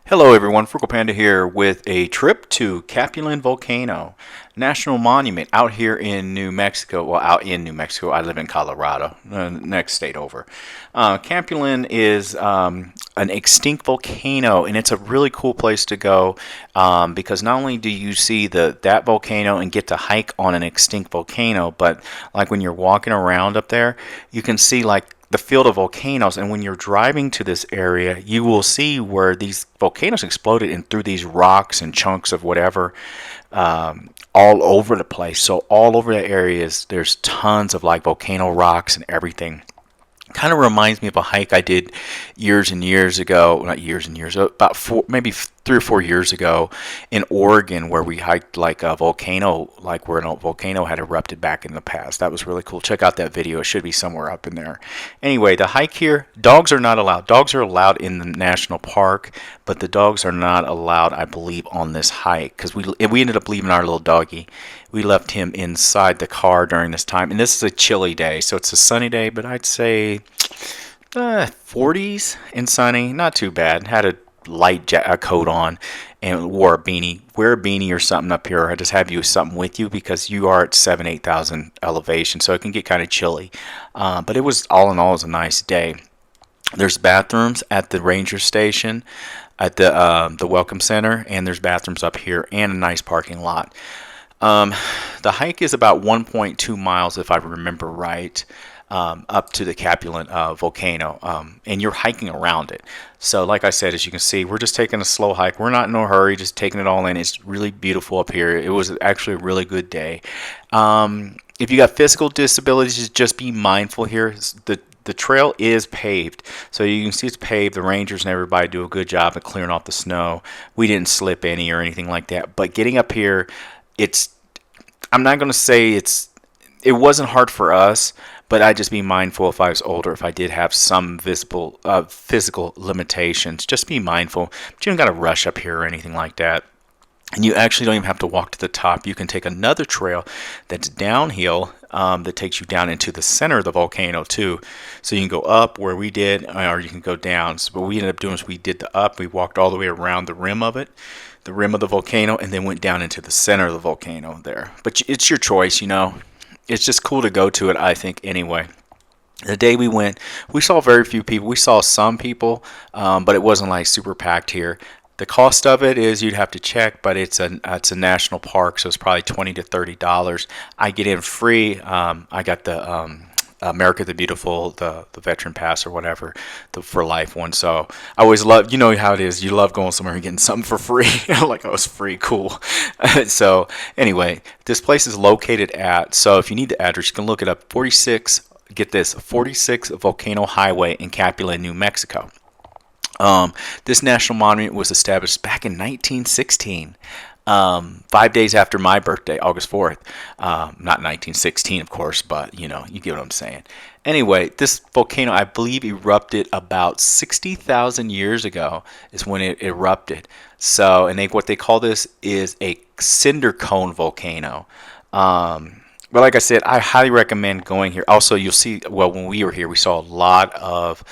Hello everyone, Frugal Panda here with a trip to Capulin Volcano National Monument out here in New Mexico. Well, out in New Mexico. I live in Colorado, next state over. Capulin is an extinct volcano, and it's a really cool place to go because not only do you see that volcano and get to hike on an extinct volcano, but like when you're walking around up there, you can see like the field of volcanoes, and when you're driving to this area you will see where these volcanoes exploded and through these rocks and chunks of whatever all over the place. So all over the areas there's tons of like volcano rocks and everything. Kind of reminds me of a hike I did years and years ago, not years and years, about maybe 3 or 4 years ago in Oregon, where we hiked like a volcano, like where a volcano had erupted back in the past. That was really cool. Check out that video. It should be somewhere up in there. Anyway, the hike here, dogs are not allowed. Dogs are allowed in the national park, but the dogs are not allowed, I believe, on this hike because we ended up leaving our little doggy. We left him inside the car during this time, and this is a chilly day, so it's a sunny day, but I'd say 40s and sunny, not too bad. Had a light coat on and wore a beanie. Wear a beanie or something up here. I just have you something with you because you are at 8,000 elevation, so it can get kind of chilly. But it was all in all, it was a nice day. There's bathrooms at the ranger station, at the welcome center, and there's bathrooms up here and a nice parking lot. The hike is about 1.2 miles, if I remember right, up to the Capulin volcano, and you're hiking around it. So like I said, as you can see, we're just taking a slow hike. We're not in no hurry, just taking it all in. It's really beautiful up here. It was actually a really good day. If you got physical disabilities, just be mindful here. The trail is paved, so you can see it's paved. The rangers and everybody do a good job of clearing off the snow. We didn't slip any or anything like that, but getting up here, I'm not going to say it wasn't hard for us, but I'd just be mindful if I was older, if I did have some visible physical limitations. Just be mindful. But you don't got to rush up here or anything like that. And you actually don't even have to walk to the top. You can take another trail that's downhill that takes you down into the center of the volcano too. So you can go up where we did, or you can go down. So what we ended up doing is we did the up. We walked all the way around the rim of it, the rim of the volcano, and then went down into the center of the volcano there. But it's your choice, you know. It's just cool to go to it, I think, anyway. The day we went, we saw very few people. We saw some people, but it wasn't like super packed here. The cost of it is you'd have to check, but it's a national park, so it's probably $20 to $30. I get in free. I got the America the Beautiful, the veteran pass or whatever, the for life one. So I always love, you know how it is. You love going somewhere and getting something for free. Like, oh, it's free, cool. So anyway, this place is located at. So if you need the address, you can look it up. 46. Get this, 46 Volcano Highway in Capulin, New Mexico. This national monument was established back in 1916, 5 days after my birthday, August 4th. Not 1916, of course, but you know, you get what I'm saying. Anyway, this volcano, I believe, erupted about 60,000 years ago is when it erupted. So, and what they call this is a cinder cone volcano. But like I said, I highly recommend going here. Also, you'll see, well, when we were here, we saw a lot of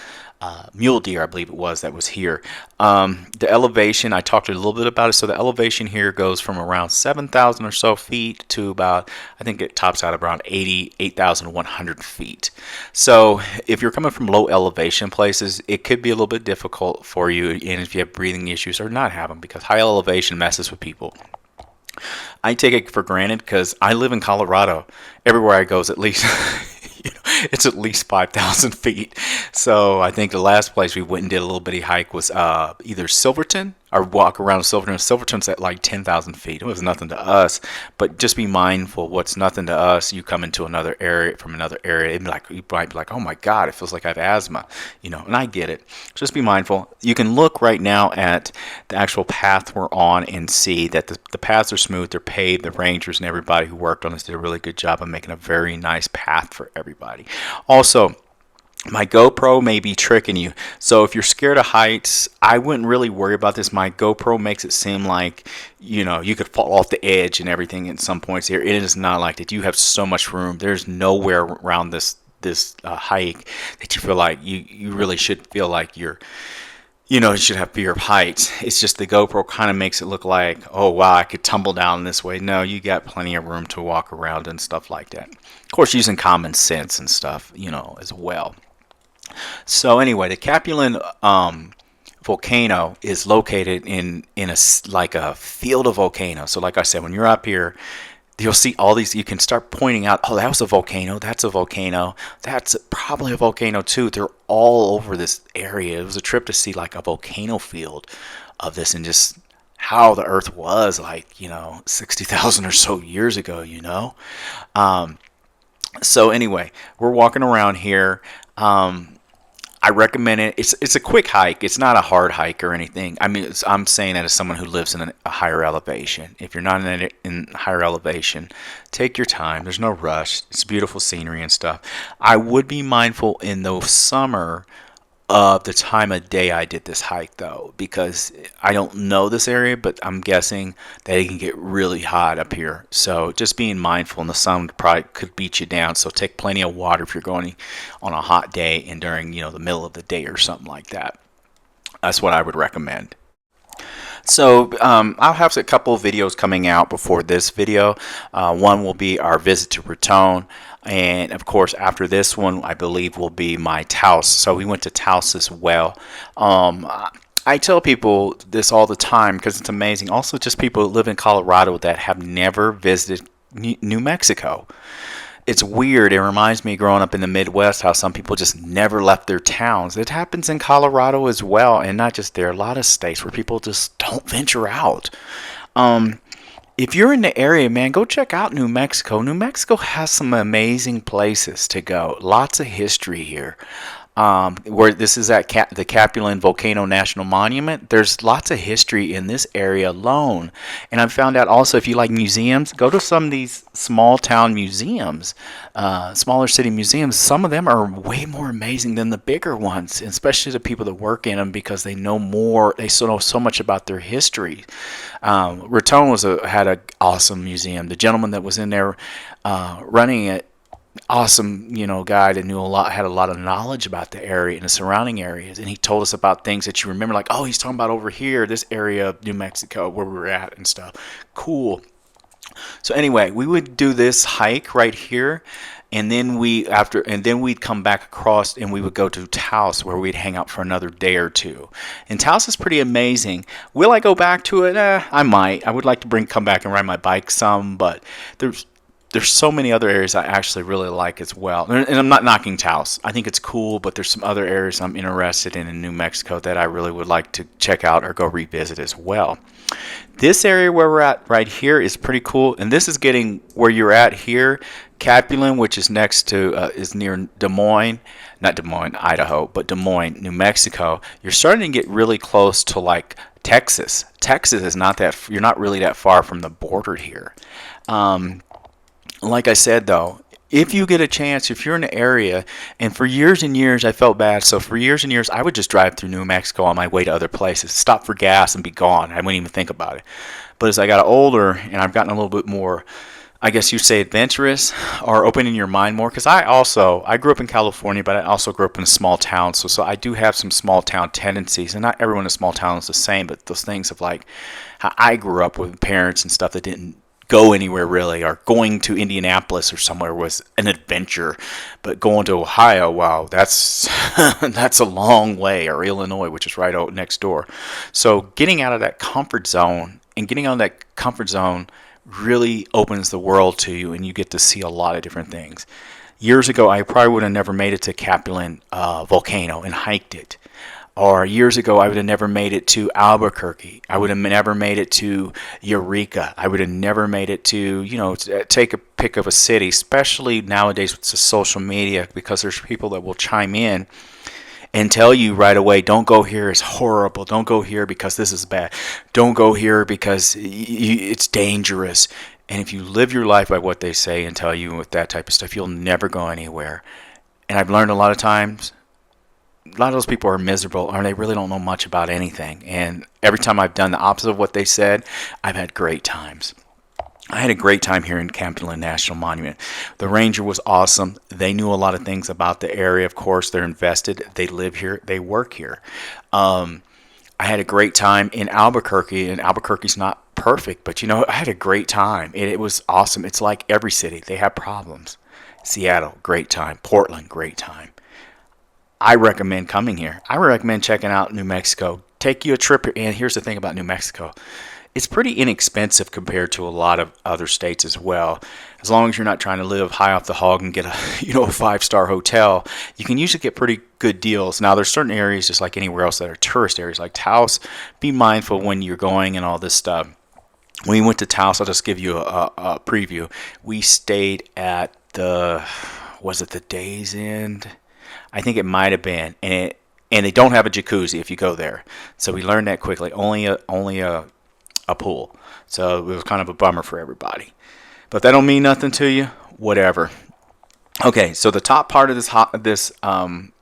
mule deer, I believe it was, that was here. The elevation, I talked a little bit about it. So the elevation here goes from around 7,000 or so feet to about, I think it tops out around 8,100 feet. So if you're coming from low elevation places, it could be a little bit difficult for you, and if you have breathing issues, or not have them, because high elevation messes with people. I take it for granted because I live in Colorado. Everywhere I go is at least it's at least 5,000 feet. So I think the last place we went and did a little bitty hike was either Silverton or walk around Silverton. Silverton's at like 10,000 feet. It was nothing to us, but just be mindful. What's nothing to us, you come into another area from another area, and like you might be like, oh my God, it feels like I have asthma, you know. And I get it. Just be mindful. You can look right now at the actual path we're on and see that the paths are smooth. They're paved. The rangers and everybody who worked on this did a really good job of making a very nice path for everybody. Also, my GoPro may be tricking you. So if you're scared of heights, I wouldn't really worry about this. My GoPro makes it seem like, you know, you could fall off the edge and everything at some points here. It is not like that. You have so much room. There's nowhere around this hike that you feel like you really should feel like you're you should have fear of heights. It's just the GoPro kind of makes it look like, oh wow, I could tumble down this way. No, you got plenty of room to walk around and stuff like that. Of course, using common sense and stuff, as well. So anyway, the Capulin volcano is located in like a field of volcanoes. So like I said, when you're up here, you'll see all these. You can start pointing out, oh, that was a volcano. That's a volcano. That's probably a volcano too. They're all over this area. It was a trip to see like a volcano field of this and just how the Earth was like 60,000 or so years ago. Um, so anyway, we're walking around here. I recommend it. It's a quick hike. It's not a hard hike or anything. I mean, I'm saying that as someone who lives in a higher elevation. If you're not in higher elevation, take your time. There's no rush. It's beautiful scenery and stuff. I would be mindful in the summer of the time of day I did this hike, though, because I don't know this area, but I'm guessing that it can get really hot up here. So just being mindful, and the sun probably could beat you down. So take plenty of water if you're going on a hot day and during the middle of the day or something like that. That's what I would recommend. So I'll have a couple of videos coming out before this video. One will be our visit to Raton, and of course after this one I believe will be my Taos. So we went to Taos as well. I tell people this all the time because it's amazing. Also, just people who live in Colorado that have never visited New Mexico. It's weird. It reminds me growing up in the Midwest how some people just never left their towns. It happens in Colorado as well, and not just there. A lot of states where people just don't venture out. Um, if you're in the area, man, go check out New Mexico. New Mexico has some amazing places to go. Lots of history here. Where this is at the Capulin Volcano National Monument, there's lots of history in this area alone. And I found out also if you like museums, go to some of these small town museums, smaller city museums. Some of them are way more amazing than the bigger ones, especially the people that work in them because they know more. They know so much about their history. Raton had an awesome museum. The gentleman that was in there running it, awesome guy that knew a lot, had a lot of knowledge about the area and the surrounding areas, and he told us about things that you remember, like, oh, he's talking about over here, this area of New Mexico where we were at and stuff. Cool. So anyway, we would do this hike right here, and then we'd come back across and we would go to Taos where we'd hang out for another day or two. And Taos is pretty amazing. Will I go back to it? I might. I would like to come back and ride my bike some, but there's so many other areas I actually really like as well. And I'm not knocking Taos. I think it's cool, but there's some other areas I'm interested in New Mexico that I really would like to check out or go revisit as well. This area where we're at right here is pretty cool, and this is getting where you're at here, Capulin, which is next to is near Des Moines, not Des Moines, Idaho, but Des Moines, New Mexico. You're starting to get really close to like Texas. Texas is not that, you're not really that far from the border here. Like I said, though, if you get a chance, if you're in the area, and for years and years I felt bad, so for years and years I would just drive through New Mexico on my way to other places, stop for gas and be gone. I wouldn't even think about it. But as I got older and I've gotten a little bit more, I guess you'd say, adventurous or opening your mind more, because I grew up in California, but I also grew up in a small town, so I do have some small town tendencies, and not everyone in a small town is the same, but those things of like how I grew up with parents and stuff that didn't go anywhere really, or going to Indianapolis or somewhere was an adventure, but going to Ohio, wow, that's that's a long way, or Illinois, which is right out next door. So getting out of that comfort zone really opens the world to you, and you get to see a lot of different things. Years ago I probably would have never made it to Capulin Volcano and hiked it. Or years ago, I would have never made it to Albuquerque. I would have never made it to Eureka. I would have never made it to, take a pick of a city, especially nowadays with the social media, because there's people that will chime in and tell you right away, don't go here, it's horrible. Don't go here because this is bad. Don't go here because it's dangerous. And if you live your life by what they say and tell you with that type of stuff, you'll never go anywhere. And I've learned a lot of times, a lot of those people are miserable, or they really don't know much about anything. And every time I've done the opposite of what they said, I've had great times. I had a great time here in Capulin National Monument. The ranger was awesome. They knew a lot of things about the area. Of course, they're invested. They live here. They work here. I had a great time in Albuquerque, and Albuquerque's not perfect, but I had a great time. It was awesome. It's like every city, they have problems. Seattle, great time. Portland, great time. I recommend coming here. I recommend checking out New Mexico. Take you a trip, and here's the thing about New Mexico. It's pretty inexpensive compared to a lot of other states as well. As long as you're not trying to live high off the hog and get a a 5-star hotel, you can usually get pretty good deals. Now there's certain areas just like anywhere else that are tourist areas like Taos. Be mindful when you're going and all this stuff. When we went to Taos, I'll just give you a preview. We stayed at was it the Days End? I think it might have been, and they don't have a jacuzzi if you go there. So we learned that quickly. Only a pool. So it was kind of a bummer for everybody. But that don't mean nothing to you. Whatever. Okay, so the top part of this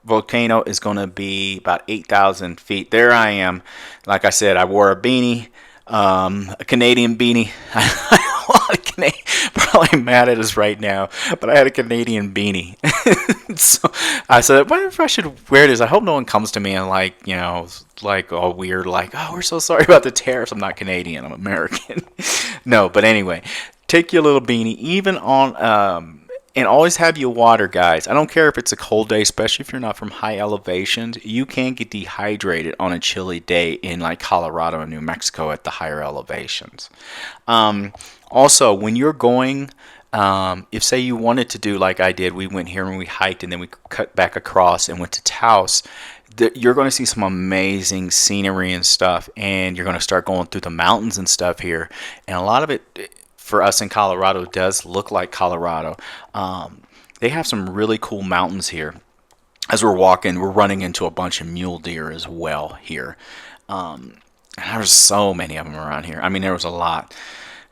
volcano is going to be about 8,000 feet. There I am. Like I said, I wore a beanie, a Canadian beanie. Probably mad at us right now, but I had a Canadian beanie. So I said, what if I should wear this? I hope no one comes to me and like all weird, like, oh, we're so sorry about the tariffs. I'm not Canadian, I'm American. No, but anyway, take your little beanie, even on and always have your water, guys. I don't care if it's a cold day, especially if you're not from high elevations. You can get dehydrated on a chilly day in like Colorado and New Mexico at the higher elevations. Also, when you're going, if say you wanted to do like I did, we went here and we hiked and then we cut back across and went to Taos, you're going to see some amazing scenery and stuff, and you're going to start going through the mountains and stuff here. And a lot of it for us in Colorado does look like Colorado. They have some really cool mountains here. As we're walking, we're running into a bunch of mule deer as well here. And there's so many of them around here. I mean, there was a lot.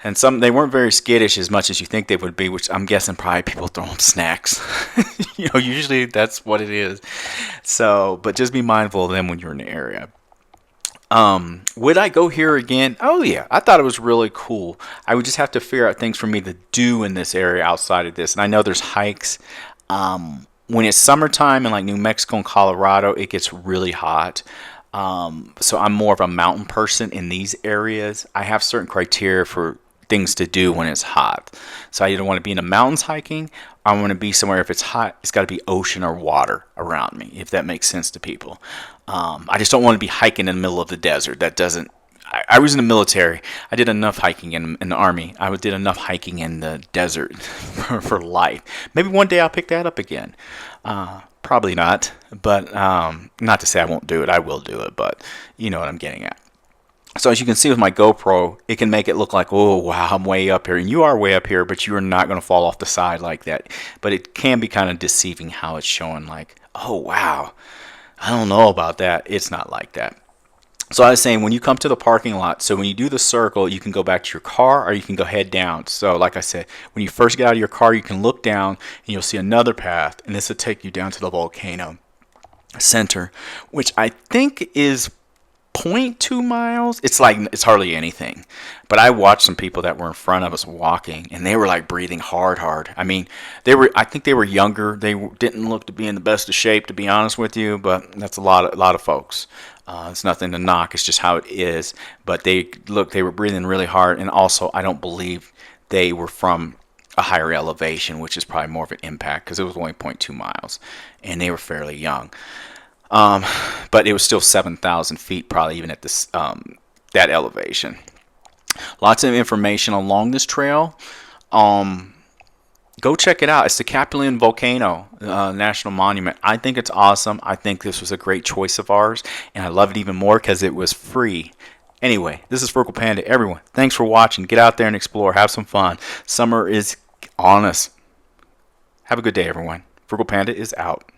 And they weren't very skittish as much as you think they would be, which I'm guessing probably people throw them snacks. Usually that's what it is. So, but just be mindful of them when you're in the area. Would I go here again? Oh yeah, I thought it was really cool. I would just have to figure out things for me to do in this area outside of this. And I know there's hikes. When it's summertime in like New Mexico and Colorado, it gets really hot. So I'm more of a mountain person in these areas. I have certain criteria for things to do when it's hot. So I either want to be in the mountains hiking, or I want to be somewhere, if it's hot, it's got to be ocean or water around me, if that makes sense to people. I just don't want to be hiking in the middle of the desert. That doesn't. I was in the military. I did enough hiking in the Army. I did enough hiking in the desert for life. Maybe one day I'll pick that up again. Probably not, but not to say I won't do it. I will do it, but you know what I'm getting at. So as you can see with my GoPro, it can make it look like, oh, wow, I'm way up here. And you are way up here, but you are not going to fall off the side like that. But it can be kind of deceiving how it's showing like, oh, wow, I don't know about that. It's not like that. So I was saying, when you come to the parking lot, so when you do the circle, you can go back to your car or you can go head down. So like I said, when you first get out of your car, you can look down and you'll see another path. And this will take you down to the volcano center, which I think is 0.2 miles. It's hardly anything. But I watched some people that were in front of us walking, and they were like breathing hard. I mean, I think they were younger. They didn't look to be in the best of shape, to be honest with you, but that's a lot of folks. It's nothing to knock. It's just how it is. But they were breathing really hard, and also I don't believe they were from a higher elevation, which is probably more of an impact because it was only 0.2 miles, and they were fairly young. But it was still 7,000 feet, probably even at this that elevation. Lots of information along this trail. Go check it out. It's the Capulin Volcano National Monument. I think it's awesome. I think this was a great choice of ours, and I love it even more because it was free. Anyway, this is Frugal Panda. Everyone, thanks for watching. Get out there and explore. Have some fun. Summer is on us. Have a good day, everyone. Frugal Panda is out.